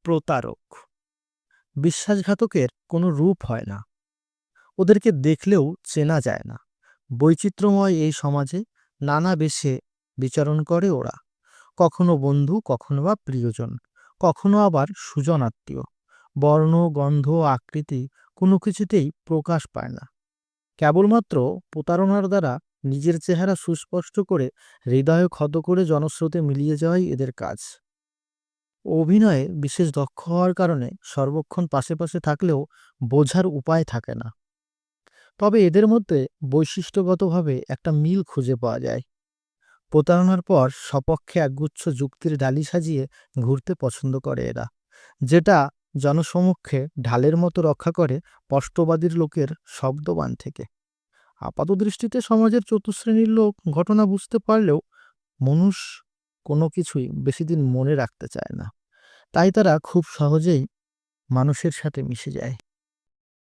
প্রতারক। বিশ্বাসঘাতকের কোনো রূপ হয় না, ওদেরকে দেখলেও চেনা যায় না। বৈচিত্র্যময় এই সমাজে নানা বেশে বিচরণ করে ওরা, কখনো বন্ধু, কখনো বা প্রিয়জন, কখনো আবার সুজন আত্মীয়। বর্ণ, গন্ধ, আকৃতি কোনো কিছুতেই প্রকাশ পায় না। কেবলমাত্র প্রতারণার দ্বারা নিজের চেহারা সুস্পষ্ট করে হৃদয়ে ক্ষত করে জনস্রোতে মিলিয়ে যাওয়াই এদের কাজ। অভিনয়ে বিশেষ দক্ষ হওয়ার কারণে সর্বক্ষণ পাশে পাশে থাকলেও বোঝার উপায় থাকে না। তবে এদের মধ্যে বৈশিষ্ট্যগতভাবে একটা মিল খুঁজে পাওয়া যায়। প্রতারণার পর সপক্ষে একগুচ্ছ যুক্তির ডালি সাজিয়ে ঘুরতে পছন্দ করে এরা, যেটা জনসমক্ষে ঢালের মতো রক্ষা করে স্পষ্টবাদীর লোকের শব্দবাণ থেকে। আপাতদৃষ্টিতে সমাজের চতুশ্রেণীর লোক ঘটনা বুঝতে পারলেও মানুষ কোনো কিছুই বেশিদিন মনে রাখতে চায় না। তাই তারা খুব সহজেই মানুষের সাথে মিশে যায়।